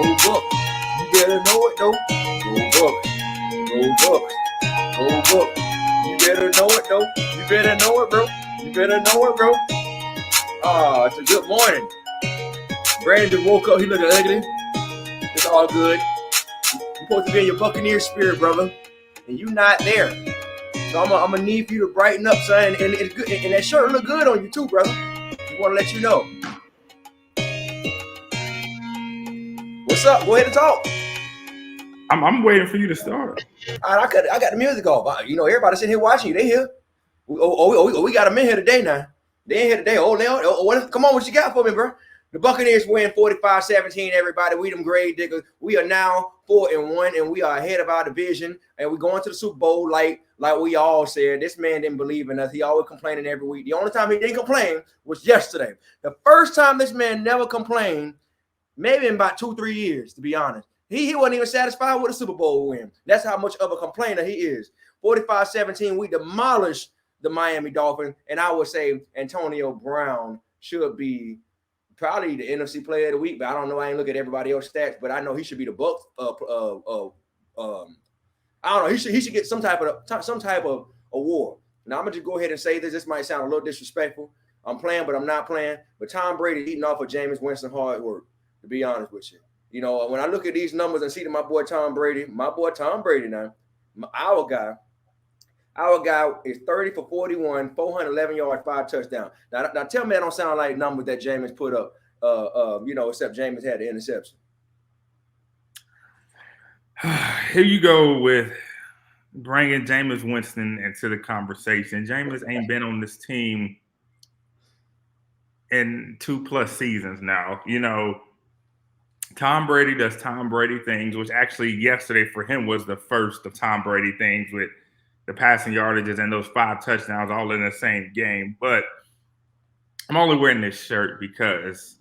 Bucs. You better know it though. Go Bucs. Go Bucs. Go Bucs. You better know it though. You better know it, bro. You better know it, bro. It's a good morning. Brandon just woke up. He looking ugly. It's all good. You're supposed to be in your Buccaneers spirit, brother, and you not there. So I'm gonna need for you to brighten up, son. And it's good. And that shirt look good on you too, brother. Just want to let you know. What's up? Go ahead and talk. I'm waiting for you to start. All right, I got the music off. You know, everybody sitting here watching you. They here. We got them in here today now. They in here today. Come on, what you got for me, bro? The Buccaneers win 45-17, everybody. We them grave diggers. We are now 4-1, and we are ahead of our division. And we're going to the Super Bowl like we all said. This man didn't believe in us. He always complaining every week. The only time he didn't complain was yesterday. The first time this man never complained, maybe in about 2-3 years, to be honest. He wasn't even satisfied with a Super Bowl win. That's how much of a complainer he is. 45-17, we demolished the Miami Dolphins, and I would say Antonio Brown should be probably the NFC Player of the Week, but I don't know. I ain't look at everybody else's stats, but I know he should be the Bucs. I don't know. He should get some type of award. Now I'm gonna just go ahead and say this. This might sound a little disrespectful. I'm playing, but I'm not playing. But Tom Brady eating off of Jameis Winston hard work. To be honest with you, you know, when I look at these numbers and see that my boy Tom Brady now, our guy is 30 for 41, 411 yards, 5 touchdowns. Now tell me that don't sound like numbers that Jameis put up, except Jameis had the interception. Here you go with bringing Jameis Winston into the conversation. Jameis ain't been on this team in 2+ seasons now. You know, Tom Brady does Tom Brady things, which actually yesterday for him was the first of Tom Brady things with the passing yardages and those 5 touchdowns all in the same game. But I'm only wearing this shirt because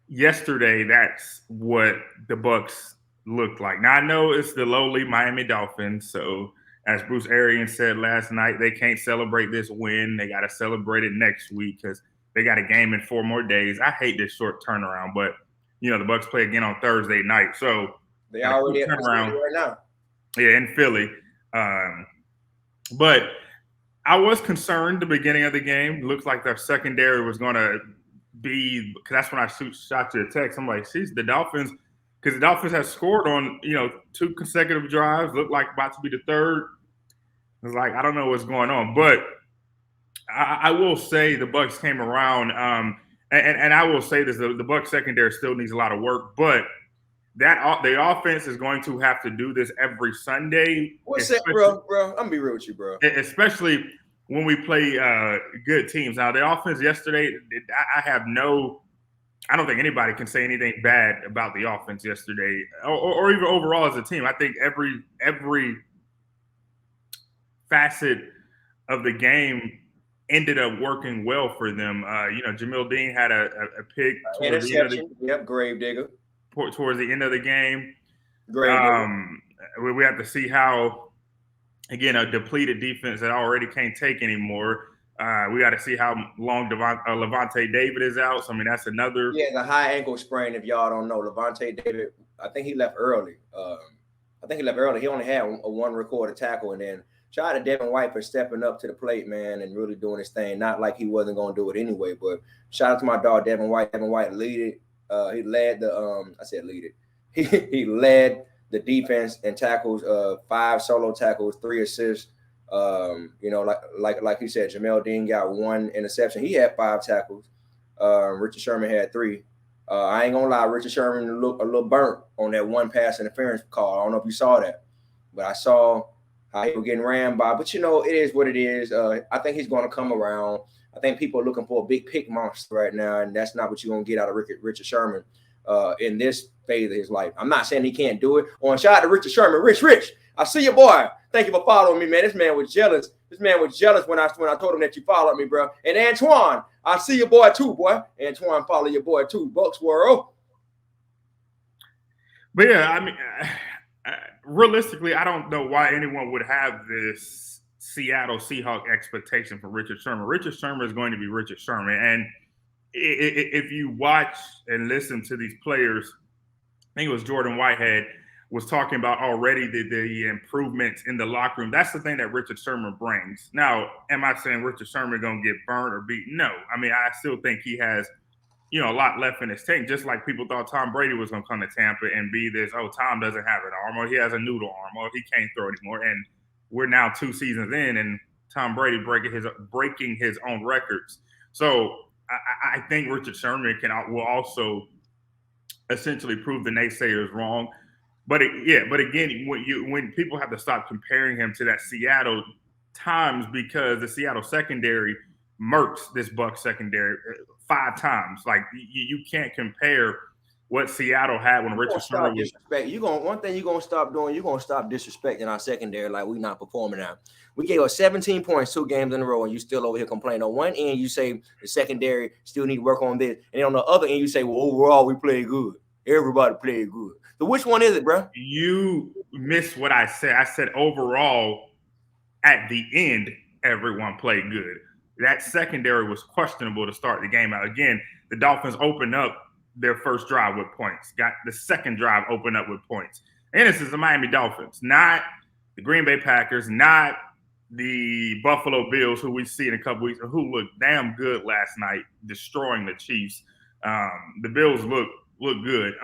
yesterday that's what the Bucs looked like. Now, I know it's the lowly Miami Dolphins. So as Bruce Arians said last night, they can't celebrate this win. They got to celebrate it next week because they got a game in 4 more days. I hate this short turnaround, but, you know, the Bucs play again on Thursday night. So they already at turnaround right now. Yeah, in Philly. But I was concerned the beginning of the game. Looks like their secondary was going to be – because that's when I shot you a text. I'm like, geez, the Dolphins – because the Dolphins have scored on, 2 consecutive drives. Looked like about to be the third. It's like, I don't know what's going on. But I will say the Bucs came around. And I will say this, the Bucs secondary still needs a lot of work. But – the offense is going to have to do this every Sunday. What's that, bro? I'm gonna be real with you, bro. Especially when we play good teams. Now, the offense yesterday, I don't think anybody can say anything bad about the offense yesterday, or even overall as a team. I think every facet of the game ended up working well for them. Jamil Dean had a pick. Interception. Yep, grave digger. Towards the end of the game. Great. We have to see how, again, a depleted defense that already can't take anymore. We got to see how long Levante David is out. So, I mean, that's another. Yeah, the high ankle sprain, if y'all don't know. Levante David, I think he left early. He only had a 1 recorded tackle. And then shout out to Devin White for stepping up to the plate, man, and really doing his thing. Not like he wasn't going to do it anyway, but shout out to my dog, Devin White. Devin White lead it. He led the he led the defense in tackles, 5 solo tackles, 3 assists. Like he said, Jamel Dean got 1 interception. He had 5 tackles. Richard Sherman had 3. I ain't gonna lie, Richard Sherman looked a little burnt on that 1 pass interference call. I don't know if you saw that, but I saw how he was getting ran by. But it is what it is. I think he's going to come around. I think people are looking for a big pick monster right now, and that's not what you're going to get out of Richard Sherman in this phase of his life. I'm not saying he can't do it. Shout out to Richard Sherman. Rich, I see you, boy. Thank you for following me, man. This man was jealous. When I told him that you followed me, bro. And Antoine, I see your boy too, boy. Antoine, follow your boy too. Bucs World. But yeah, I mean, realistically, I don't know why anyone would have this Seattle Seahawks expectation for Richard Sherman. Richard Sherman is going to be Richard Sherman. And if you watch and listen to these players, think it was Jordan Whitehead, was talking about already the improvements in the locker room. That's the thing that Richard Sherman brings. Now, am I saying Richard Sherman going to get burned or beat? No. I mean, I still think he has, a lot left in his tank, just like people thought Tom Brady was going to come to Tampa and be this, Tom doesn't have an arm, or he has a noodle arm, or he can't throw anymore. And we're now 2 seasons in, and Tom Brady breaking his own records. So I think Richard Sherman will also essentially prove the naysayers wrong. But again, when people have to stop comparing him to that Seattle times, because the Seattle secondary murks this Bucs secondary 5 times. Like you can't compare what Seattle had when Richard Sherman was. One thing you're gonna stop doing, you're gonna stop disrespecting our secondary like we not performing now. We gave us 17 points 2 games in a row, and you still over here complaining. On one end, you say the secondary still need to work on this, and then on the other end, you say, well, overall, we played good. Everybody played good. So which one is it, bro? You missed what I said. I said overall, at the end, everyone played good. That secondary was questionable to start the game out. Again, the Dolphins opened up their first drive with points, got the second drive opened up with points. And this is the Miami Dolphins, not the Green Bay Packers, not the Buffalo Bills, who we see in a couple weeks, who looked damn good last night, destroying the Chiefs. The Bills look good.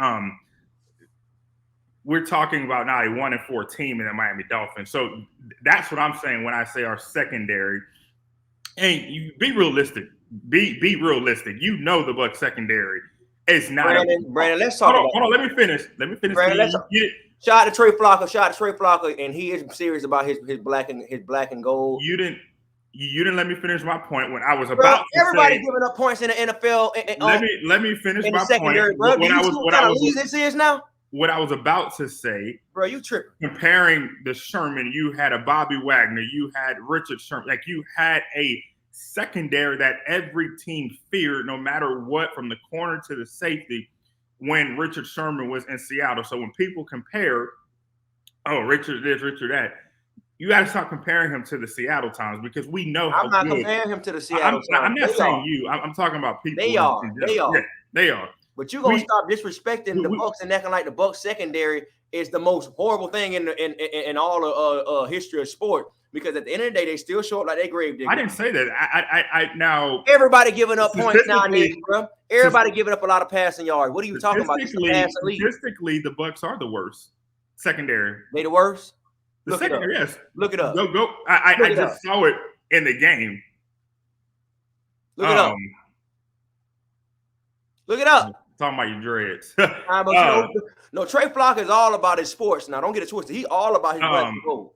We're talking about now a 1-4 team in the Miami Dolphins. So that's what I'm saying when I say our secondary. And you be realistic. Be realistic. You know the Bucs secondary is not. Brandon, let's talk. Hold on. Let me finish. Brandon, shout out to Trey Flocka. And he is serious about his black and gold. You didn't let me finish my point when I was about to everybody giving up points in the NFL. Let me finish my point. Bro. What I was about to say, bro, you tripping. Comparing the Sherman, you had a Bobby Wagner, you had Richard Sherman, like you had a secondary that every team feared, no matter what, from the corner to the safety, when Richard Sherman was in Seattle. So when people compare, Richard this, Richard that, you got to stop comparing him to the Seattle times, because we know how good. I'm not comparing him to the Seattle times. I'm not saying you. I'm talking about people. They are. Yeah, they are. But you're gonna stop disrespecting the Bucs and acting like the Bucs secondary is the most horrible thing in all of history of sport. Because at the end of the day, they still show up like they grave diggers. I didn't say that. I now everybody giving up points nowadays, bro. Everybody giving up a lot of passing yards. What are you talking about? Statistically, the Bucs are the worst secondary. They the worst. The secondary, yes. Look it up. Go. I just saw it in the game. Look it up. Look it up. Talking about your dreads. No, Trey Flocka is all about his sports. Now, don't get it twisted. He's all about his black and gold.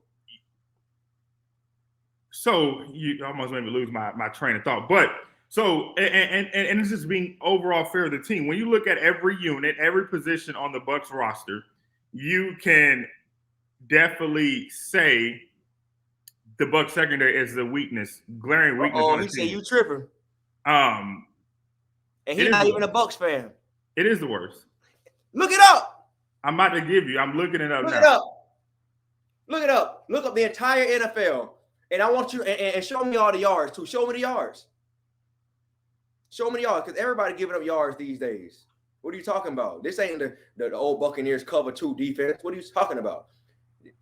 So you almost made me lose my train of thought. But so and this is being overall fair to the team. When you look at every unit, every position on the Bucs roster, you can definitely say the Bucs secondary is the weakness, glaring weakness. Oh, he said you tripping. And he's not even a Bucs fan. It is the worst. Look it up. I'm about to give you. I'm looking it up now. Look it up. Look up the entire NFL. And I want you and show me all the yards too. Show me the yards. Show me the yards, because everybody giving up yards these days. What are you talking about? This ain't the old Buccaneers cover 2 defense. What are you talking about?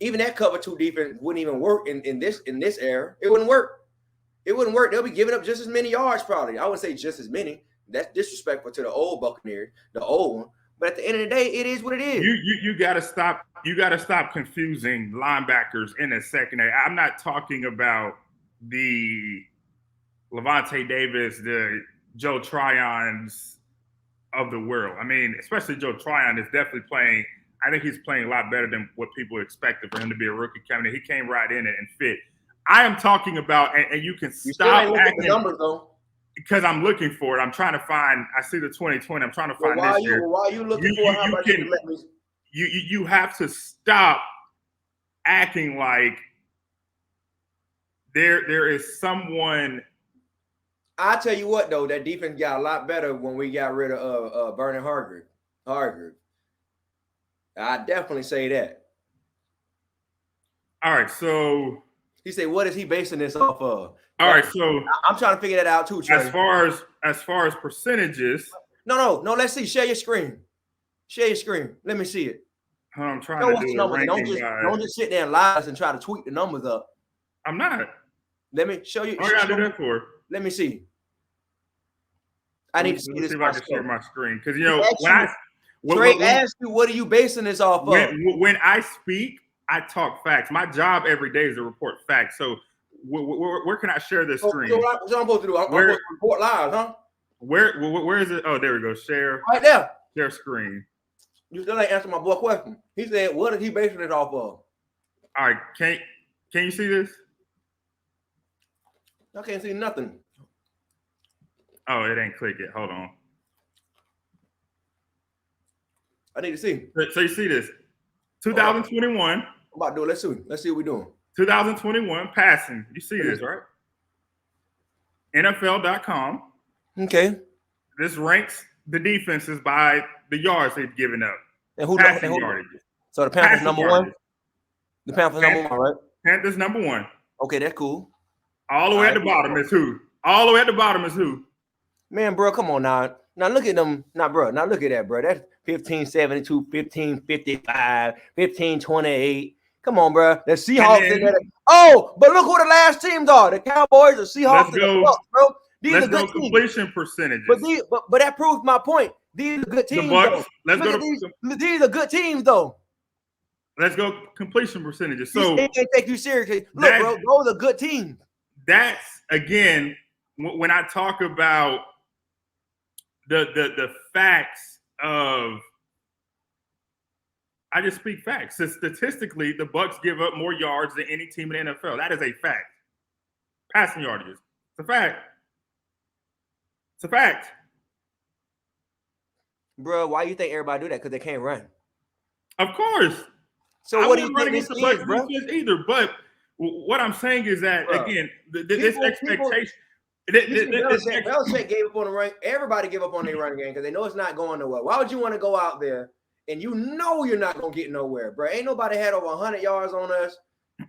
Even that cover 2 defense wouldn't even work in this era. It wouldn't work. It wouldn't work. They'll be giving up just as many yards, probably. I wouldn't say just as many. That's disrespectful to the old Buccaneers, the old one. But at the end of the day, it is what it is. You gotta stop. You gotta stop confusing linebackers in the secondary. I'm not talking about the Levante Davis, the Joe Tryons of the world. I mean, especially Joe Tryon is definitely playing. I think he's playing a lot better than what people expected for him to be a rookie coming in. He came right in and fit. I am talking about, and you can stop acting. The numbers, though. Because I'm looking for it. I'm trying to find. I see the 2020. I'm trying to find this year. Why are you looking for it? You have to stop acting like there is someone. I tell you what, though, that defense got a lot better when we got rid of Vernon Hargreaves. I definitely say that. All right, so he said, "What is he basing this off of?" All right, so I'm trying to figure that out too, Trey. As far as percentages, no. Let's see. Share your screen. Share your screen. Let me see it. I'm trying to do a ranking guide. Don't just sit there and lie and try to tweak the numbers up. I'm not. Let me show you. What I gotta do that for? Let me see. I need to see this. See if I can share my screen because when Trey asked you, what are you basing this off of? When I speak, I talk facts. My job every day is to report facts. So where can I share this screen? So what I'm supposed to do? I'm supposed to report live, huh? Where is it? Oh, there we go. Share. Right there. Share screen. You still ain't answer my boy question. He said, what is he basing it off of? All right. Can you see this? I can't see nothing. Oh, it ain't click it. Hold on. I need to see. So you see this? 2021. I'm about to do it. Let's see. Let's see what we're doing. 2021 passing. You see this, right? NFL.com. Okay. This ranks the defenses by the yards they've given up. And who yardage? So the Panthers number one? The Panthers number one, right? Panthers number one. Okay, that's cool. All the way at the bottom is who? All the way at the bottom is who? Man, bro, come on now. Now look at them. Now, bro, now look at that, bro. That's 1572, 1555, 1528. Come on, bro. The Seahawks. Oh, but look who the last teams are. The Cowboys, the Seahawks, and the Bucs, bro. These are good completion percentages. But that proves my point. These are good teams. The Bucs, these are good teams, though. Let's go completion percentages. So they can't take you seriously. Look, bro, those are good teams. That's again when I talk about the facts of. I just speak facts. So statistically, the Bucs give up more yards than any team in the NFL. That is a fact. Passing yardages. It's a fact. It's a fact. Bro, why you think everybody do that? Because they can't run. Of course. So what do you think this is, bro? Either, but what I'm saying is that again, this expectation. Belichick gave up on the run. Everybody give up on their running game because they know it's not going nowhere. Why would you want to go out there and you know you're not gonna get nowhere, bro? Ain't nobody had over 100 yards on us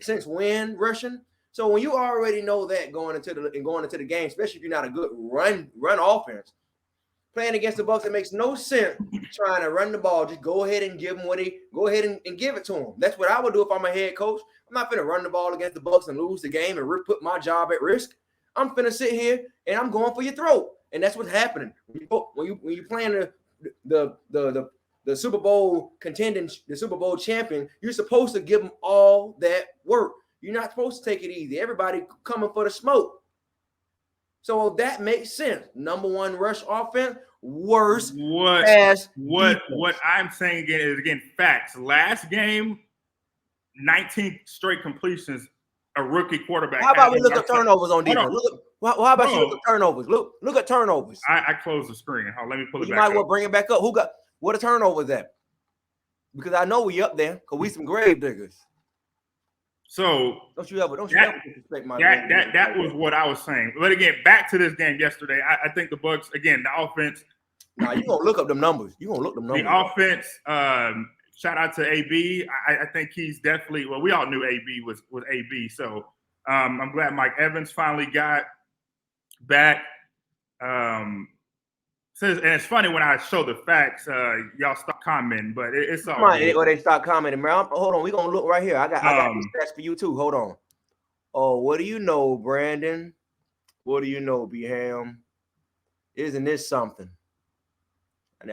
since when rushing. So when you already know that going into the game, especially if you're not a good run offense, playing against the Bucs, it makes no sense trying to run the ball. Just go ahead and give them go ahead and give it to them. That's what I would do if I'm a head coach. I'm not finna run the ball against the Bucs and lose the game and put my job at risk. I'm finna sit here and I'm going for your throat, and that's what's happening when you playing the Super Bowl contending, the Super Bowl champion. You're supposed to give them all that work. You're not supposed to take it easy. Everybody coming for the smoke. So that makes sense. Number one rush offense, worst pass. What I'm saying again is facts. Last game, 19 straight completions. A rookie quarterback. How about we look at turnovers on defense? How about you look at turnovers? Look at turnovers. I closed the screen. Let me pull it back. You might well bring it back up. What a turnover at? Because I know we up there because we some grave diggers. So don't you ever disrespect my game. That was what I was saying. But again, back to this game yesterday. I think the Bucs, again, the offense. Nah, you're gonna look up them numbers. The offense, shout out to AB. I think he's definitely, well, we all knew AB was AB. So I'm glad Mike Evans finally got back. And it's funny when I show the facts, y'all stop commenting, but it's all right. Or they stop commenting, man. Hold on, we're gonna look right here. I got these stats for you too. Hold on. Oh, what do you know, Brandon? What do you know, B-Ham? Isn't this something?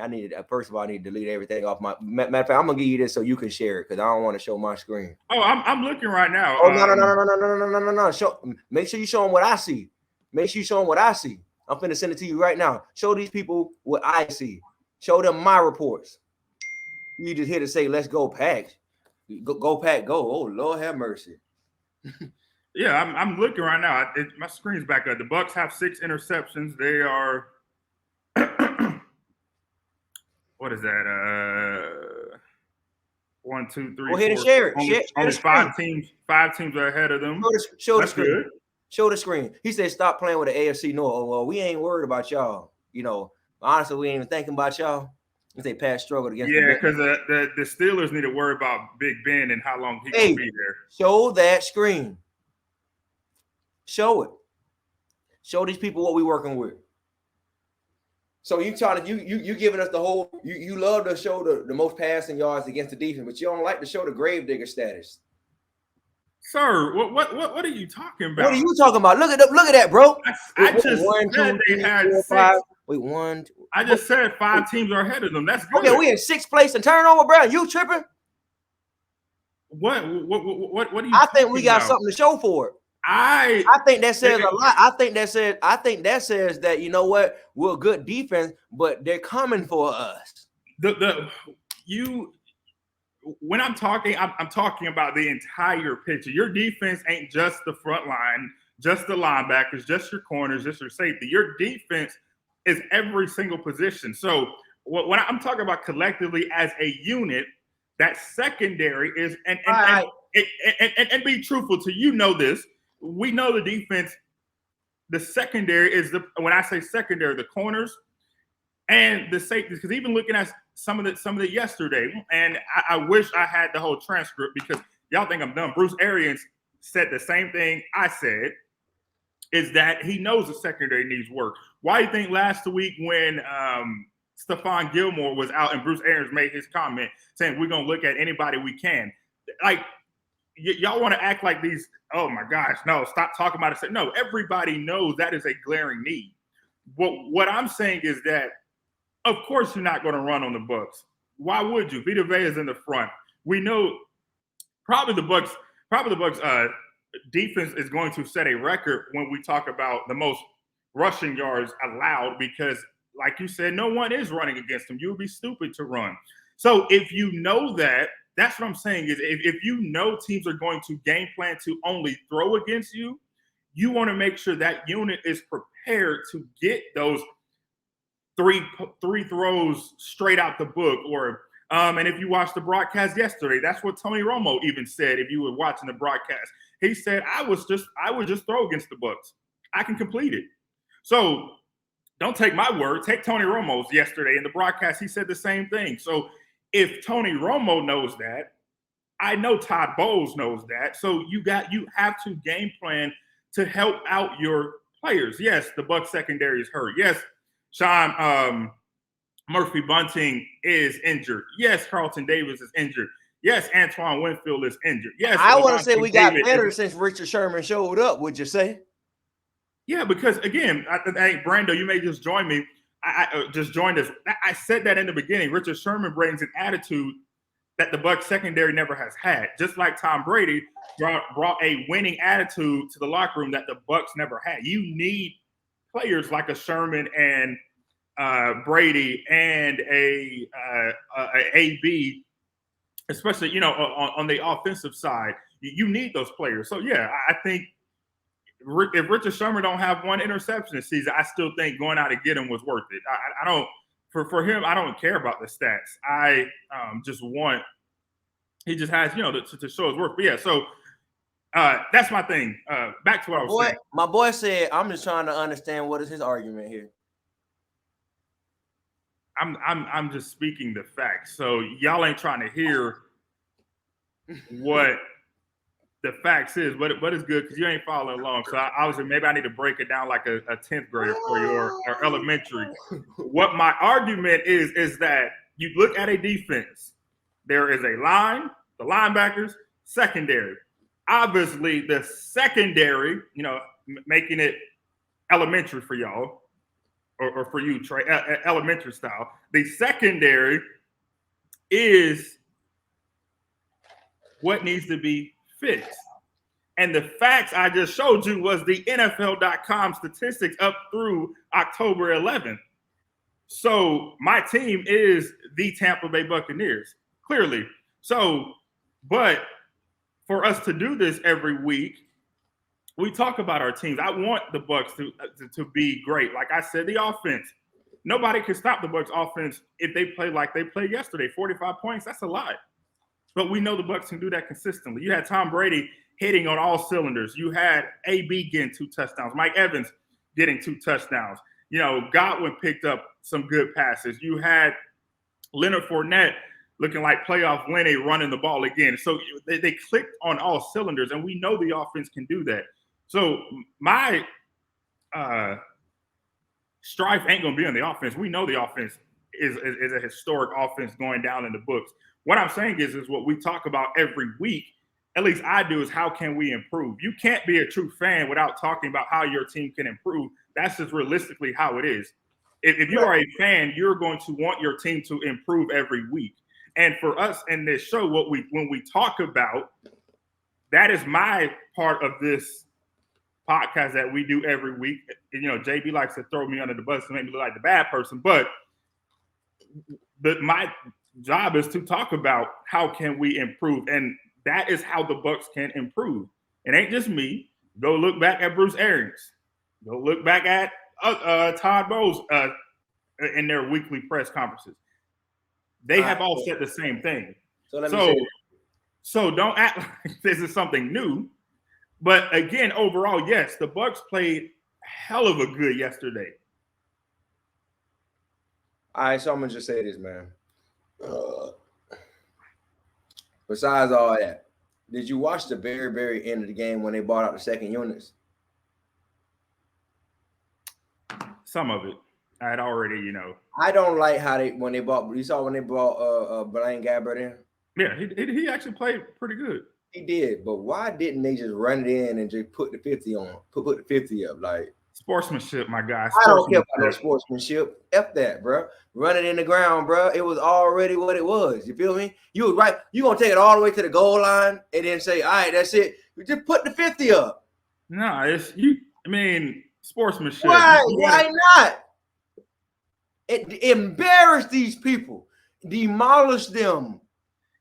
I need first of all, I need to delete everything off my matter of fact. I'm gonna give you this so you can share it because I don't want to show my screen. Oh, I'm looking right now. Oh no. Make sure you show them what I see. Make sure you show them what I see. I'm finna send it to you right now. Show these people what I see. Show them my reports. You just here to say, let's go Pack. Go Pack, go. Oh, Lord have mercy. Yeah, I'm looking right now. My screen's back up. The Bucs have 6 interceptions. They are what is that? 1, 2, 3. Go ahead and share it. Only 5 teams are ahead of them. Show the screen. Good. Show the screen. He said, stop playing with the AFC North. Oh, well, we ain't worried about y'all. You know, honestly, we ain't even thinking about y'all. If they pass struggled against because the Steelers need to worry about Big Ben and how long he can be there. Show that screen. Show it. Show these people what we working with. So you trying to you giving us the whole you love to show the most passing yards against the defense, but you don't like to show the gravedigger status. Sir, what are you talking about? What are you talking about? Look at that, bro. I just said they had 6. 5. Wait, 1. 2, I just said 5 teams are ahead of them. That's good. Okay, we in 6th place in turnover, bro. You tripping? What do you? I think we got something to show for it. I think that says a lot. I think that says that, you know what, we're a good defense, but they're coming for us. When I'm talking about the entire picture. Your defense ain't just the front line, just the linebackers, just your corners, just your safety. Your defense is every single position. So when I'm talking about collectively as a unit, that secondary is and be truthful to this. We know the defense, the secondary is when I say secondary, the corners and the safeties. Because even looking at some of the yesterday, and I wish I had the whole transcript because y'all think I'm dumb. Bruce Arians said the same thing I said, is that he knows the secondary needs work. Why do you think last week when Stephon Gilmore was out and Bruce Arians made his comment saying we're gonna look at anybody we can? Like, y'all want to act like these, oh my gosh, no, stop talking about it. No, everybody knows that is a glaring need. What I'm saying is that, of course, you're not going to run on the Bucs. Why would you? Vita Vea is in the front. We know probably the Bucs defense is going to set a record when we talk about the most rushing yards allowed because, like you said, no one is running against them. You would be stupid to run. So if you know that, that's what I'm saying is if you know teams are going to game plan to only throw against you, you want to make sure that unit is prepared to get those three throws straight out the book. Or and if you watched the broadcast yesterday, that's what Tony Romo even said. If you were watching the broadcast, he said, I would just throw against the Bucs. I can complete it. So don't take my word. Take Tony Romo's yesterday in the broadcast. He said the same thing. So if Tony Romo knows that, I know Todd Bowles knows that. So you have to game plan to help out your players. Yes, the Bucs secondary is hurt. Yes, Sean Murphy Bunting is injured. Yes, Carlton Davis is injured. Yes, Antoine Winfield is injured. Yes, I want to say we got better since Richard Sherman showed up. Would you say? Yeah, because again, hey, Brando, you may just join me. I just joined us. I said that in the beginning. Richard Sherman brings an attitude that the Bucs secondary never has had. Just like Tom Brady brought a winning attitude to the locker room that the Bucs never had. You need players like a Sherman and Brady and a AB, especially on the offensive side. You need those players. So yeah, I think if Richard Sherman don't have one interception this season, I still think going out to get him was worth it. I don't for him. I don't care about the stats. I just want he just has to show his work. But yeah, so that's my thing. Back to what I was saying. My boy said, "I'm just trying to understand what is his argument here." I'm just speaking the facts. So y'all ain't trying to hear what the facts is, but it's good because you ain't following along. So obviously maybe I need to break it down like a 10th grader for you or elementary. What my argument is that you look at a defense, there is a line, the linebackers, secondary. Obviously the secondary, making it elementary for y'all or for you, Trey, elementary style. The secondary is what needs to be fixed. And the facts I just showed you was the NFL.com statistics up through October 11th. So my team is the Tampa Bay Buccaneers, clearly. So, but for us to do this every week, we talk about our teams. I want the Bucs to be great. Like I said, the offense. Nobody can stop the Bucs offense if they play like they played yesterday. 45 points, that's a lot. But we know the Bucs can do that consistently. You had Tom Brady hitting on all cylinders. You had AB getting 2 touchdowns. Mike Evans getting 2 touchdowns. Godwin picked up some good passes. You had Leonard Fournette looking like playoff Lenny running the ball again. So they clicked on all cylinders, and we know the offense can do that. So my strife ain't going to be on the offense. We know the offense is a historic offense going down in the books. What I'm saying is what we talk about every week, at least I do, is how can we improve? You can't be a true fan without talking about how your team can improve. That's just realistically how it is. If you are a fan, you're going to want your team to improve every week. And for us in this show, when we talk about, that is my part of this podcast that we do every week. And, JB likes to throw me under the bus and make me look like the bad person, but my job is to talk about how can we improve, and that is how the Bucs can improve. It ain't just me. Go look back at Bruce Arians. Go look back at Todd Bowles in their weekly press conferences. They have all said the same thing. So don't act like this is something new. But again, overall, yes, the Bucs played hell of a good yesterday. All right, so I'm gonna just say this, man. Besides all that, did you watch the very, very end of the game when they bought out the second units? Some of it. I had already, I don't like how when they bought Blaine Gabbert in? Yeah, he actually played pretty good. He did, but why didn't they just run it in and just put the 50 on? Put the 50 up, like sportsmanship, my guy. I don't care about no sportsmanship. F that, bro. Run it in the ground, bro. It was already what it was. You feel me? You was right. You gonna take it all the way to the goal line and then say, all right, that's it. Just put the 50 up. No, it's you. I mean, sportsmanship. Why not? It embarrassed these people. Demolish them.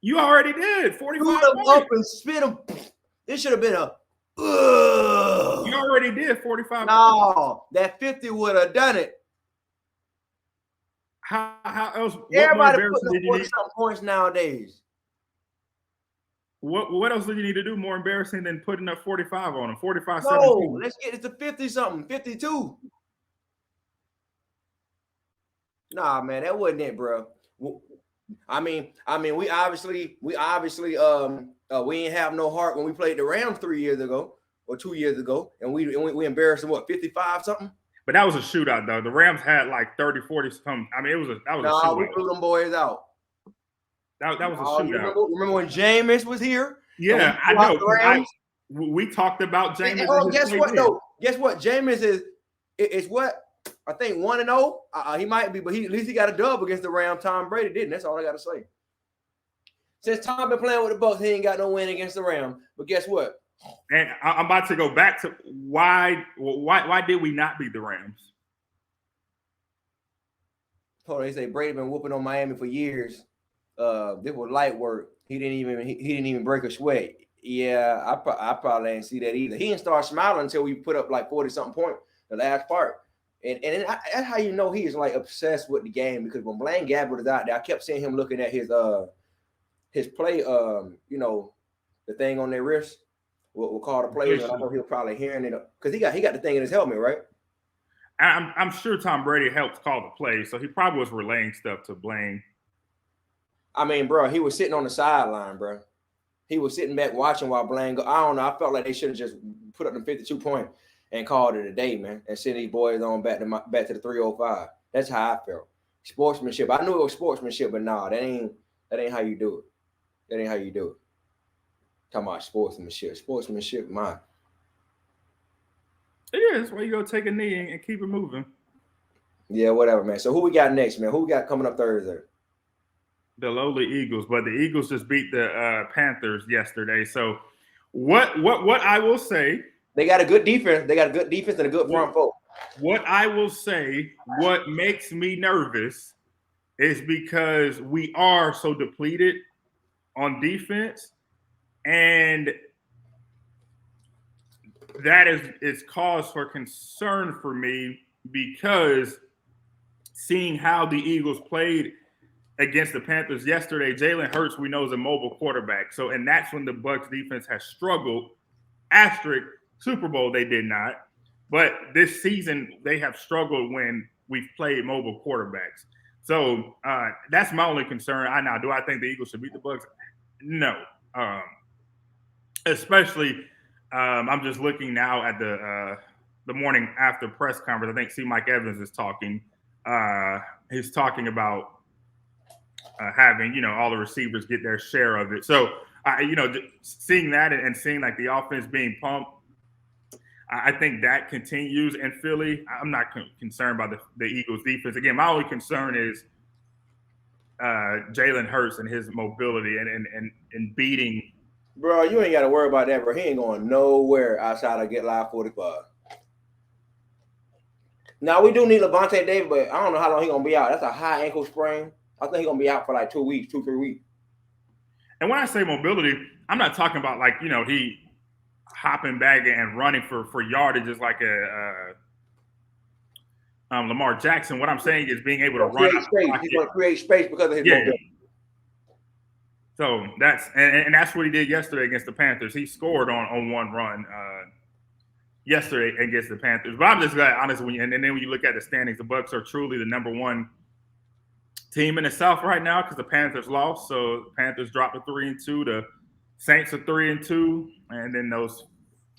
You already did. 45 them up and spit them. It should have been a. You already did 45. No, that 50 would have done it. How else? Everybody putting up 40-something points nowadays. What else do you need to do more embarrassing than putting up 45 on them? 45. No, 17. let's get it to 50-something, 52. Nah, man, that wasn't it, bro. I mean, we obviously we didn't have no heart when we played the Rams 3 years ago or 2 years ago, and we embarrassed them 55 something. But that was a shootout though. The Rams had like 30, 40 something. I mean, a shootout. We blew them boys out. That was a shootout. Remember when Jameis was here? Yeah, I know. We talked about Jameis. Oh, guess what though? Guess what? Jameis is what? I think 1-0. He might be, but at least he got a dub against the Rams. Tom Brady didn't. That's all I got to say. Since Tom been playing with the Bucs, he ain't got no win against the Rams. But guess what? And I'm about to go back to why did we not beat the Rams? Oh, they say Brady been whooping on Miami for years. This was light work. He didn't even break a sweat. Yeah, I probably ain't see that either. He didn't start smiling until we put up like 40-something points the last part. And that's how you know he is like obsessed with the game, because when Blaine Gabbert was out there, I kept seeing him looking at his play, the thing on their wrist. We'll call the plays. And I know he'll probably hearing it because he got the thing in his helmet, right? I'm sure Tom Brady helped call the plays, so he probably was relaying stuff to Blaine. I mean, bro, he was sitting on the sideline, bro. He was sitting back watching while Blaine go. I don't know. I felt like they should have just put up the 52 point and called it a day, man, and send these boys on back to the 305. That's how I felt. Sportsmanship. I knew it was sportsmanship, but nah, that ain't how you do it. That ain't how you do it. Talking about sportsmanship. Sportsmanship, man. It is. Well, you go take a knee and keep it moving. Yeah, whatever, man. So who we got next, man? Who we got coming up Thursday? The lowly Eagles, but the Eagles just beat the Panthers yesterday. So what I will say, they got a good defense. They got a good defense and a good front four. What I will say, what makes me nervous is because we are so depleted on defense, and that is cause for concern for me, because seeing how the Eagles played against the Panthers yesterday, Jalen Hurts, we know, is a mobile quarterback. So, and that's when the Bucs defense has struggled. Asterisk, Super Bowl, they did not. But this season, they have struggled when we've played mobile quarterbacks. So that's my only concern. Do I think the Eagles should beat the Bucs? No. Especially, I'm just looking now at the morning after press conference, I think C. Mike Evans is talking. He's talking about having, all the receivers get their share of it. So, seeing that and seeing like the offense being pumped, I think that continues in Philly. I'm not concerned about the Eagles defense. Again, my only concern is Jalen Hurts and his mobility and beating. Bro, you ain't got to worry about that, bro. He ain't going nowhere outside of get live 45. Now, we do need Levante David, but I don't know how long he's going to be out. That's a high ankle sprain. I think he's going to be out for like 2 weeks, 2-3 weeks. And when I say mobility, I'm not talking about like, he hopping back and running for yardage is like a Lamar Jackson. What I'm saying is being able to run. He's going to create space because of his mobility. So that's what he did yesterday against the Panthers. He scored on one run yesterday against the Panthers. But I'm just glad, honestly, and then when you look at the standings, the Bucs are truly the number one team in the South right now because the Panthers lost. So the Panthers dropped to 3-2. The Saints are 3-2, and then those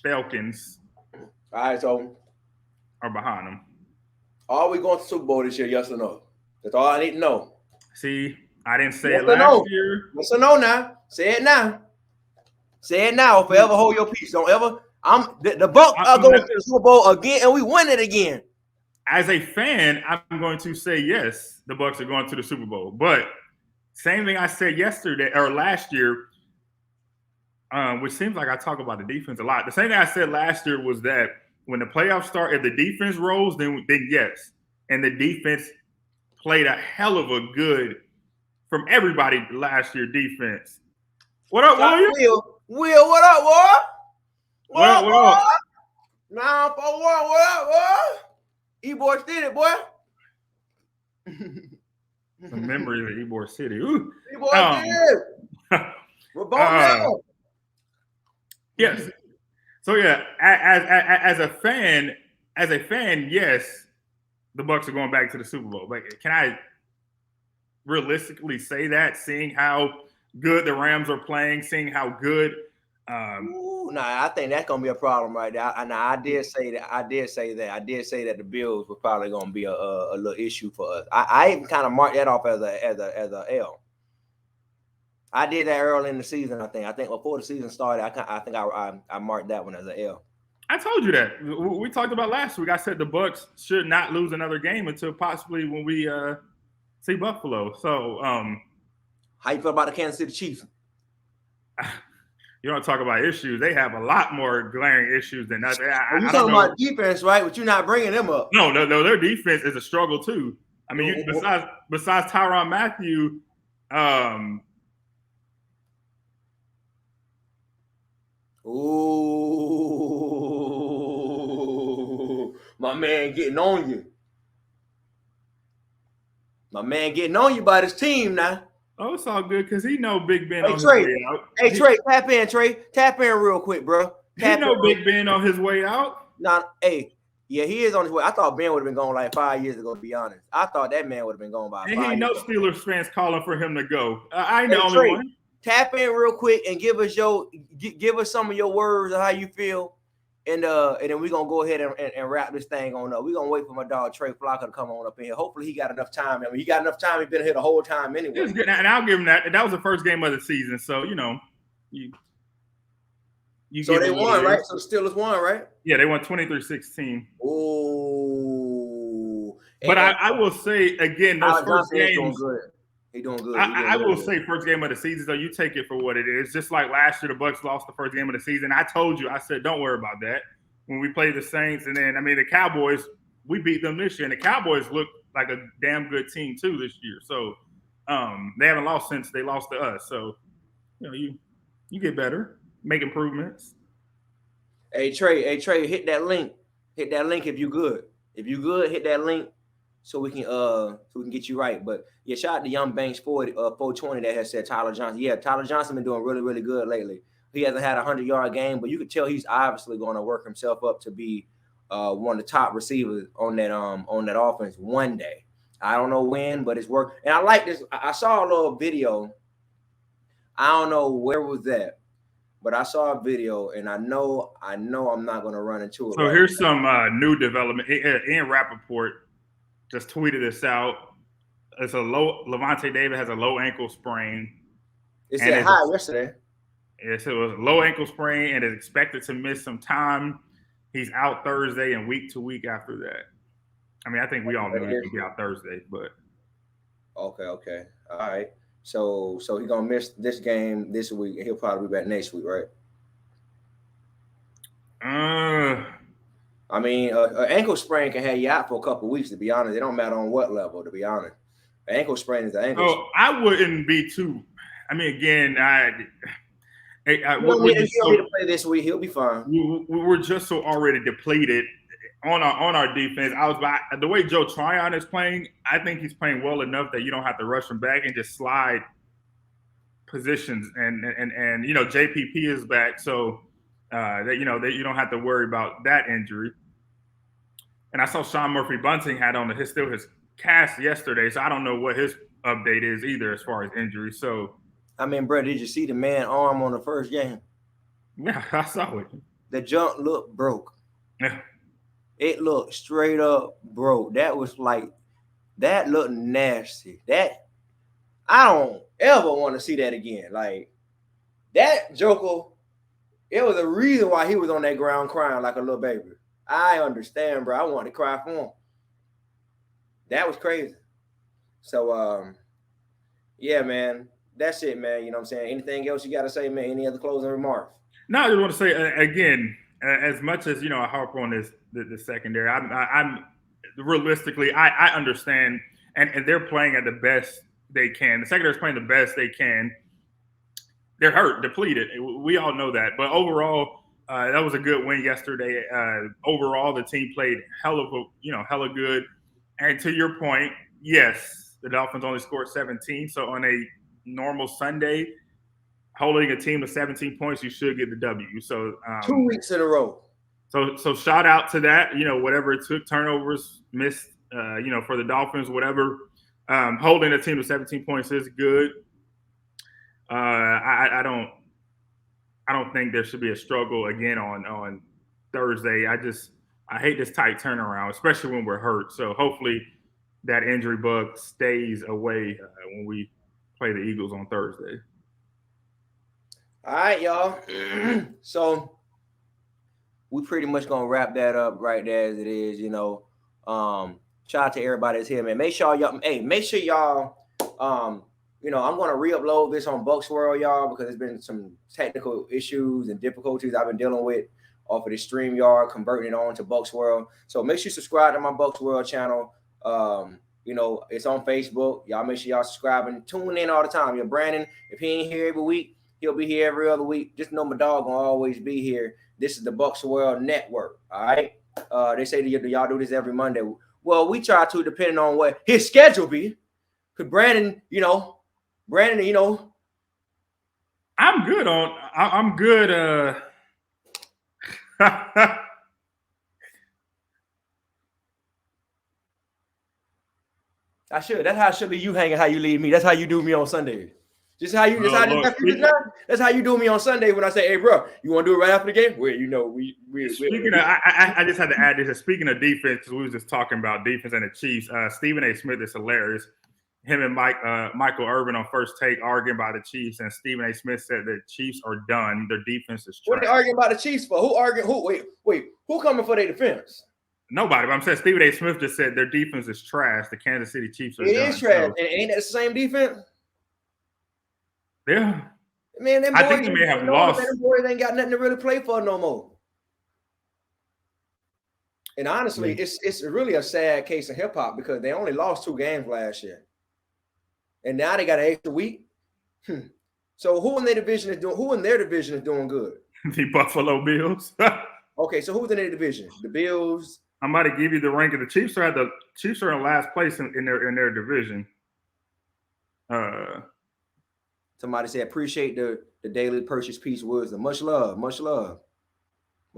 Falcons so are behind them. Are we going to Super Bowl this year? Yes or no? That's all I need to know. See, I didn't say it last year. Yes or no now? Say it now. Say it now. Forever hold your peace. Don't ever. The Bucs are going to the Super Bowl again, and we win it again. As a fan, I'm going to say yes, the Bucs are going to the Super Bowl. But same thing I said yesterday or last year, which seems like I talk about the defense a lot. The same thing I said last year was that when the playoffs start, if the defense rolls, then yes. And the defense played a hell of a good from everybody last year defense. What up, William? Will, what up, boy? What up? 941, what up, boy? Ybor City, boy. The memory of Ybor City. Ooh. Ybor City. We're both down. Yes. So yeah, as a fan, yes, the Bucs are going back to the Super Bowl. But can I realistically say that, seeing how good the Rams are playing, seeing how good? I think that's gonna be a problem right there. I did say that. I did say that the Bills were probably gonna be a little issue for us. I even kind of marked that off as a L. I did that early in the season. I think before the season started, I marked that one as an L. I told you that. We talked about last week. I said the Bucs should not lose another game until possibly when we see Buffalo. So, how you feel about the Kansas City Chiefs? You don't talk about issues. They have a lot more glaring issues than us. You're talking about defense, right? But you're not bringing them up. No. Their defense is a struggle too. I mean, besides Tyrann Mathieu, my man getting on you. My man getting on you by this team now. Oh, it's all good because he know Big Ben on his way out. Hey, Trey, tap in, Trey. Tap in real quick, bro. He know Big Ben on his way out. Yeah, he is on his way. I thought Ben would have been gone like 5 years ago, to be honest. I thought that man would have been gone by 5 years ago. And he knows Steelers fans calling for him to go. I ain't the only one. Tap in real quick and give us some of your words of how you feel. And then we're gonna go ahead and wrap this thing on up. We're gonna wait for my dog Trey Flocka to come on up in here. Hopefully he got enough time. I mean, he got enough time. He's been here the whole time anyway. And I'll give him that. That was the first game of the season, so you so they won, right? So the Steelers won, right? Yeah, they won 23-16. Oh, but I will say again, those first games doing good. He doing good. I will say first game of the season, though, you take it for what it is. Just like last year, the Bucs lost the first game of the season. I told you, I said, don't worry about that. When we played the Saints, and then, I mean, the Cowboys, we beat them this year. And the Cowboys look like a damn good team, too, this year. So they haven't lost since they lost to us. So, you get better, make improvements. Hey, Trey, hit that link. Hit that link if you good. If you good, hit that link. So we can get you right. But yeah, shout out to Young Banks 420 that has said Tyler Johnson. Yeah, Tyler Johnson been doing really, really good lately. He hasn't had a 100-yard game, but you could tell he's obviously going to work himself up to be one of the top receivers on that offense one day. I don't know when, but it's work. And I like this. I saw a little video. I don't know where was that, but I saw a video, and I know I'm not going to run into it. So here's some new development. Ian Rappaport just tweeted this out. It's Lavonte David has a low ankle sprain. It said high yesterday. Yes, it was a low ankle sprain and is expected to miss some time. He's out Thursday and week to week after that. I mean, I think we all knew he would be out Thursday, but okay, all right. So he's gonna miss this game this week, and he'll probably be back next week, right? I mean, an ankle sprain can have you out for a couple of weeks. To be honest, it don't matter on what level. To be honest, an ankle sprain is an ankle. Oh, I wouldn't be too. I mean, again, he don't need to play this week. He'll be fine. We were just so already depleted on our defense. The way Joe Tryon is playing, I think he's playing well enough that you don't have to rush him back and just slide positions. And JPP is back, so that you don't have to worry about that injury. And I saw Sean Murphy-Bunting had on his cast yesterday, so I don't know what his update is either as far as injury. So. I mean, bro, did you see the man arm on the first game? Yeah, I saw it. The junk looked broke. Yeah. It looked straight up broke. That looked nasty. That I don't ever want to see that again. Like that Joker, it was a reason why he was on that ground crying like a little baby. I understand, bro. I wanted to cry for him. That was crazy. So, yeah, man. That's it, man. You know what I'm saying? Anything else you got to say, man? Any other closing remarks? No, I just want to say, again, as much as, I harp on the secondary, I'm realistically, I understand, and they're playing at the best they can. The secondary's playing the best they can. They're hurt, depleted. We all know that. But overall, that was a good win yesterday. Overall, the team played hella good. And to your point, yes, the Dolphins only scored 17. So on a normal Sunday, holding a team to 17 points, you should get the W. So 2 weeks in a row. So shout out to that. Whatever it took, turnovers, missed, for the Dolphins, whatever. Holding a team to 17 points is good. I don't think there should be a struggle again on Thursday. I hate this tight turnaround, especially when we're hurt. So hopefully that injury bug stays away when we play the Eagles on Thursday. All right, y'all. So we pretty much gonna wrap that up right there as it is. Shout out to everybody that's here, man. Make sure y'all. I'm gonna re-upload this on Bucs World, y'all, because there's been some technical issues and difficulties I've been dealing with off of the StreamYard, converting it on to Bucs World. So make sure you subscribe to my Bucs World channel. It's on Facebook. Y'all make sure y'all subscribe and tune in all the time. Brandon, if he ain't here every week, he'll be here every other week. Just know my dog gonna always be here. This is the Bucs World Network. All right. They say that y'all do this every Monday. Well, we try to, depending on what his schedule be. Cause Brandon, I'm good on. I'm good. I should. That's how it should be. You hanging, how you leave me. That's how you do me on Sundays. That's how you do me on Sunday when I say, "Hey, bro, you want to do it right after the game?" Well, I just had to add this. Speaking of defense, because we was just talking about defense and the Chiefs. Stephen A. Smith is hilarious. Him and Michael Irvin on First Take arguing about the Chiefs, and Stephen A. Smith said the Chiefs are done. Their defense is trash. What are they arguing about the Chiefs for? Who arguing? Who coming for their defense? Nobody. But I'm saying Stephen A. Smith just said their defense is trash. The Kansas City Chiefs are done. It is trash. And ain't that the same defense? Yeah. Man, I think they may have lost. Them boys ain't got nothing to really play for no more. And honestly, it's really a sad case of hip hop because they only lost 2 games last year. And now they got an extra week. So who in their division is doing good? The Buffalo Bills. Okay, so who's in their division? The Bills. I'm about to give you the rank of the Chiefs. The Chiefs are in last place in their division. Somebody said, appreciate the daily purchase piece wisdom. Much love. Make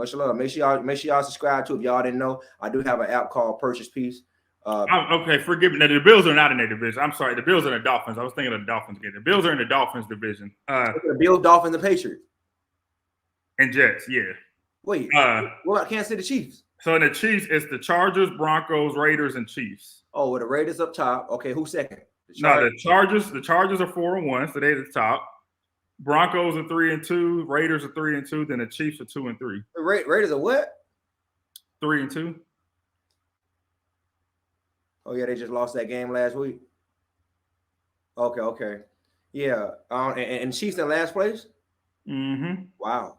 sure y'all subscribe to it. If y'all didn't know, I do have an app called Purchase Piece. Okay, forgive me. Now, the Bills are not in their division. I'm sorry. The Bills are the Dolphins. I was thinking of the Dolphins again. The Bills are in the Dolphins division. The Bills, Dolphins, and Patriots. And Jets, yeah. Wait, what about Kansas City Chiefs? So in the Chiefs, it's the Chargers, Broncos, Raiders, and Chiefs. Oh, well, the Raiders up top. Okay, who's second? The Chargers are 4-1, so they're at the top. Broncos are 3-2, Raiders are 3-2, then the Chiefs are 2-3. The Raiders are what? 3-2. Oh yeah, they just lost that game last week. Okay. Yeah. And Chiefs in last place? Mm-hmm. Wow.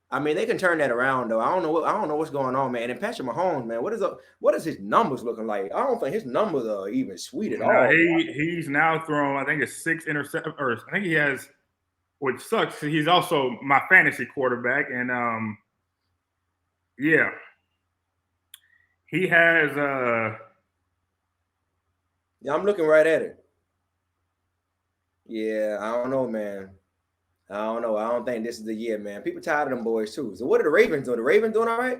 I mean, they can turn that around though. I don't know what's going on, man. And Patrick Mahomes, man, what is his numbers looking like? I don't think his numbers are even sweet at all. He's now thrown, I think it's 6 interceptions, or I think he has, which sucks. He's also my fantasy quarterback, and yeah, he has. Yeah, I'm looking right at it. Yeah, I don't know, man. I don't know. I don't think this is the year, man. People tired of them boys too. So what are the Ravens doing? The Ravens doing all right?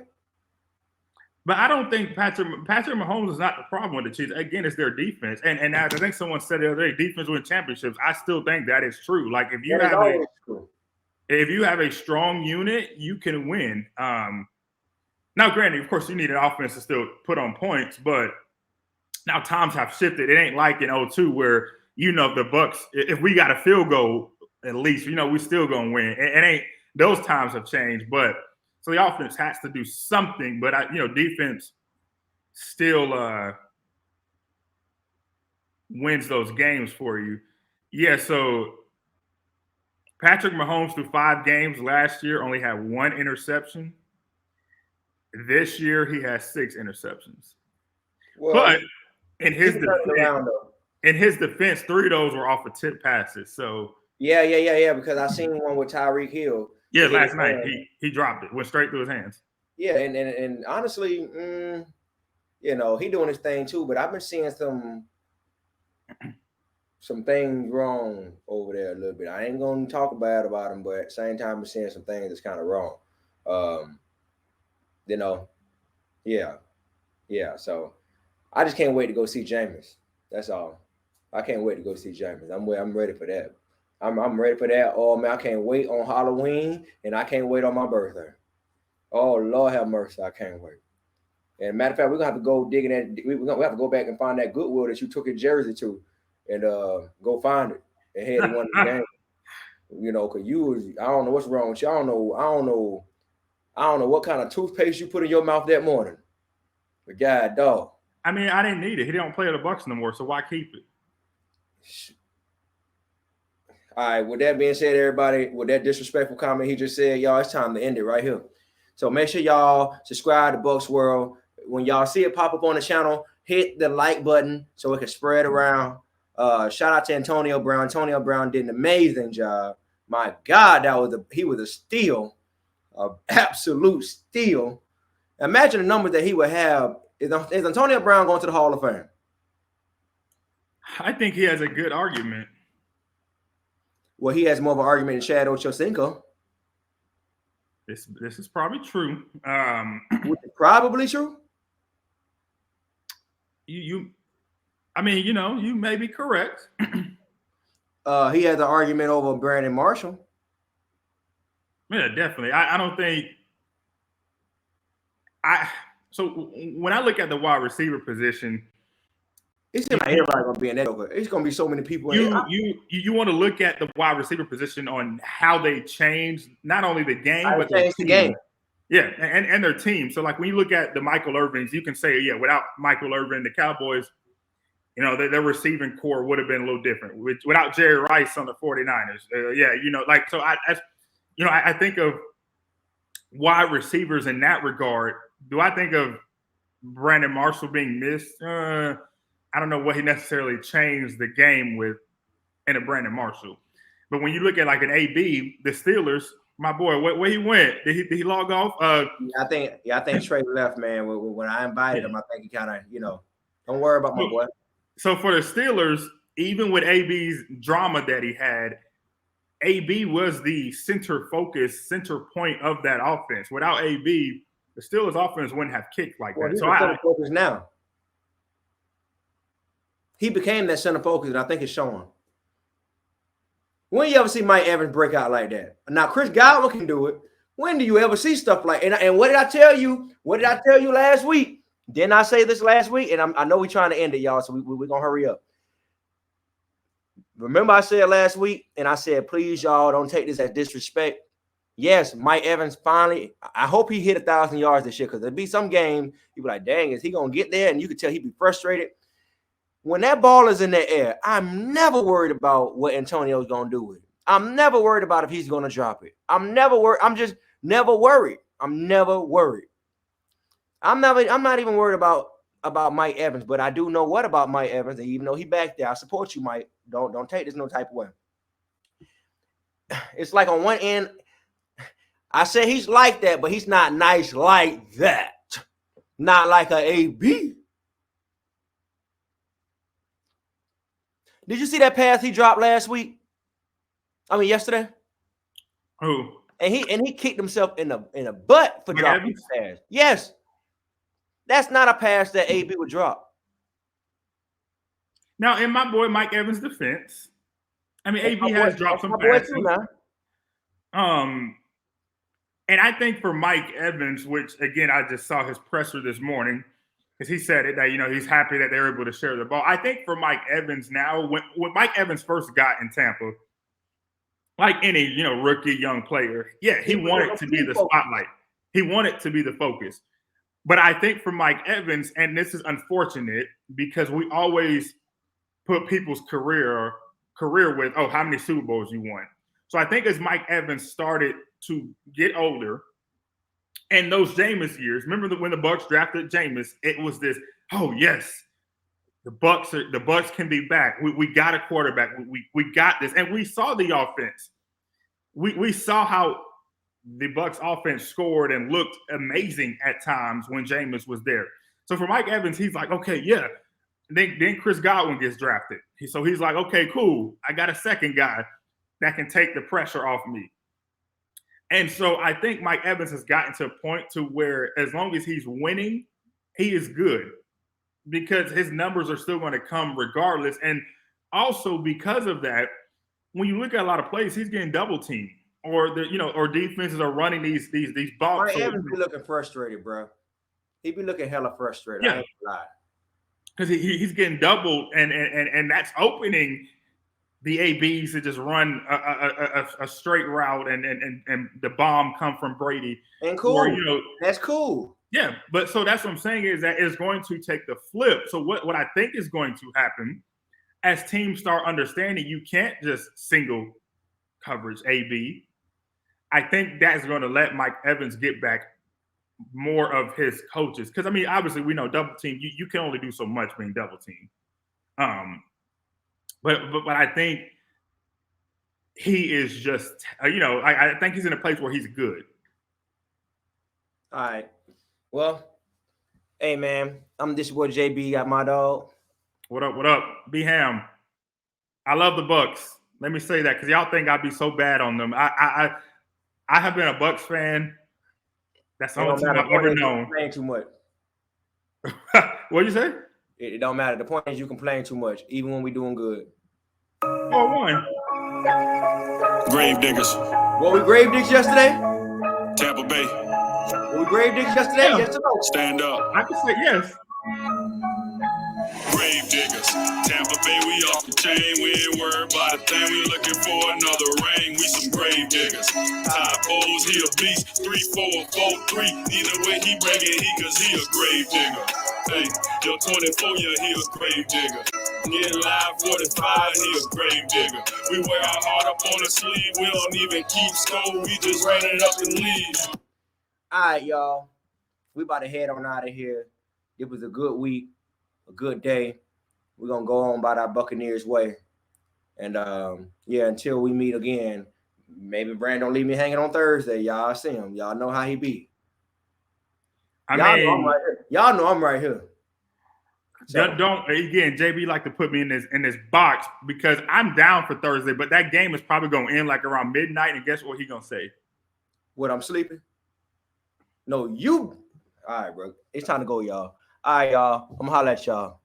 But I don't think Patrick Mahomes is not the problem with the Chiefs. Again, it's their defense. And as I think someone said the other day, defense win championships. I still think that is true. Like if you have a strong unit, you can win. Now, granted, of course, you need an offense to still put on points, but now times have shifted. It ain't like in 2002 where, the Bucs, if we got a field goal, at least, we still gonna win. It ain't, those times have changed, but so the offense has to do something, but defense still wins those games for you. Yeah, so Patrick Mahomes through 5 games last year only had 1 interception. This year he has 6 interceptions. Well, but in his defense, 3 of those were off of tip passes. So yeah. Because I seen one with Tyreek Hill. Yeah, last night he dropped it, went straight through his hands. Yeah, and honestly, he doing his thing too. But I've been seeing some things wrong over there a little bit. I ain't gonna talk bad about him, but at the same time, I'm seeing some things that's kind of wrong. Yeah. So I just can't wait to go see Jameis. That's all. I can't wait to go see Jameis. I'm ready for that. I'm ready for that. Oh man, I can't wait on Halloween, and I can't wait on my birthday. Oh Lord have mercy, I can't wait. And matter of fact, we're gonna have to go digging that. We have to go back and find that Goodwill that you took your jersey to, and go find it and head to one of the games. Because I don't know what's wrong with you. I don't know what kind of toothpaste you put in your mouth that morning. But God, dog. I mean, I didn't need it. He don't play at the Bucs no more, so why keep it? All right, with that being said, everybody, with that disrespectful comment he just said, y'all, it's time to end it right here. So make sure y'all subscribe to Bucs World. When y'all see it pop up on the channel, hit the like button so it can spread around. Shout out to Antonio Brown. Antonio Brown did an amazing job. My God, he was a steal, an absolute steal. Imagine the numbers that he would have. Is Antonio Brown going to the Hall of Fame? I think he has a good argument. Well, he has more of an argument than Chad Ochocinco. This is probably true. Probably true. You may be correct. He has an argument over Brandon Marshall. Yeah, definitely. I don't think. So when I look at the wide receiver position, it's like everybody gonna be in that over. It's gonna be so many people. You want to look at the wide receiver position on how they changed not only the game but their team. Game. Yeah, and their team. So like when you look at the Michael Irvins, you can say without Michael Irvin, the Cowboys, their receiving core would have been a little different. Without Jerry Rice on the 49ers, so I think of wide receivers in that regard. Do I think of Brandon Marshall being missed? I don't know what he necessarily changed the game with in a Brandon Marshall. But when you look at like an AB, the Steelers, my boy, where he went? Did he log off? I think Trey left, man. When I invited him, I think he kind of, don't worry about my boy. So for the Steelers, even with AB's drama that he had, AB was the center point of that offense. Without AB, the Steelers offense wouldn't have kicked like that. So center focus now. He became that center focus, and I think it's showing. When you ever see Mike Evans break out like that? Now, Chris Godwin can do it. When do you ever see stuff like and what did I tell you? What did I tell you last week? Didn't I say this last week? And I know we're trying to end it, y'all, so we're going to hurry up. Remember I said last week, and I said, please, y'all, don't take this as disrespect. Yes, Mike Evans finally, I hope he hit 1,000 yards this year because there'll be some game, you'll be like, dang, is he going to get there? And you can tell he'd be frustrated. When that ball is in the air, I'm never worried about what Antonio's going to do with it. I'm never worried about if he's going to drop it. I'm never worried. I'm just never worried. I'm never worried. I'm not even worried about Mike Evans, but I do know what about Mike Evans, and even though he back there, I support you, Mike. Don't take this no type of way. It's like on one end, I say he's like that, but he's not nice like that. Not like a AB. Did you see that pass he dropped last week? I mean yesterday. Who? And he kicked himself in the butt for dropping the pass. Yes. That's not a pass that AB would drop. Now, in my boy Mike Evans' defense, I mean, AB has dropped some passes. And I think for Mike Evans, which again I just saw his presser this morning, because he said it that he's happy that they're able to share the ball. I think for Mike Evans now, when Mike Evans first got in Tampa, like any rookie young player, yeah, he wanted to be the spotlight. He wanted to be the focus. But I think for Mike Evans, and this is unfortunate because we always put people's career with, oh, how many Super Bowls you won. So I think as Mike Evans started to get older, and those Jameis years, remember when the Bucs drafted Jameis, it was this, oh yes, the Bucs can be back. We got a quarterback. We got this. And we saw the offense. We saw how the Bucs offense scored and looked amazing at times when Jameis was there. So for Mike Evans, he's like, okay, yeah. Then Chris Godwin gets drafted. So he's like, okay, cool. I got a second guy that can take the pressure off me. And so I think Mike Evans has gotten to a point to where as long as he's winning, he is good because his numbers are still going to come regardless. And also because of that, when you look at a lot of plays, he's getting double teamed. Or or defenses are running these balls. Mike Evans be looking frustrated, bro. He be looking hella frustrated. Yeah. I ain't gonna lie. Because he's getting doubled, and that's opening the ABs to just run a straight route, and the bomb come from Brady. And cool, or, that's cool. Yeah, but so that's what I'm saying is that it's going to take the flip. So what I think is going to happen as teams start understanding you can't just single coverage AB. I think that's going to let Mike Evans get back more of his coaches. Because, I mean, obviously we know double team, you can only do so much being double team. But I think he is just, I think he's in a place where he's good. All right. Well, hey, man, I'm this boy JB, got my dog. What up? B-Ham. I love the Bucs. Let me say that because y'all think I'd be so bad on them. I have been a Bucs fan. That's the only time I've ever known. You complain too much. What'd you say? It don't matter. The point is you complain too much, even when we doing good. 4-1. Grave diggers. What we grave diggers yesterday? Tampa Bay. What we grave diggers yesterday? Yeah. Yes or no? Stand up. I can say yes. Grave diggers. Tampa Bay, we off the chain. We ain't worried about a thing. We looking for another ring. We some grave diggers. Top O's, he a beast. 3-4, 4-3. Either way he bring it, cause he a grave digger. Hey, your 24, yeah, he a grave digger. Get live 45, he a grave digger. We wear our heart up on the sleeve. We don't even keep score. We just ran it up and leave. All right, y'all. We about to head on out of here. It was a good week, a good day. We're going to go on about our Buccaneers way. And, until we meet again, maybe Brand don't leave me hanging on Thursday. Y'all see him. Y'all know how he be. Y'all know I'm right here. So, don't again, JB like to put me in this box because I'm down for Thursday, but that game is probably going to end like around midnight. And guess what he going to say? What, I'm sleeping? No, you. All right, bro. It's time to go, y'all. All right, y'all. I'm going to holler at y'all.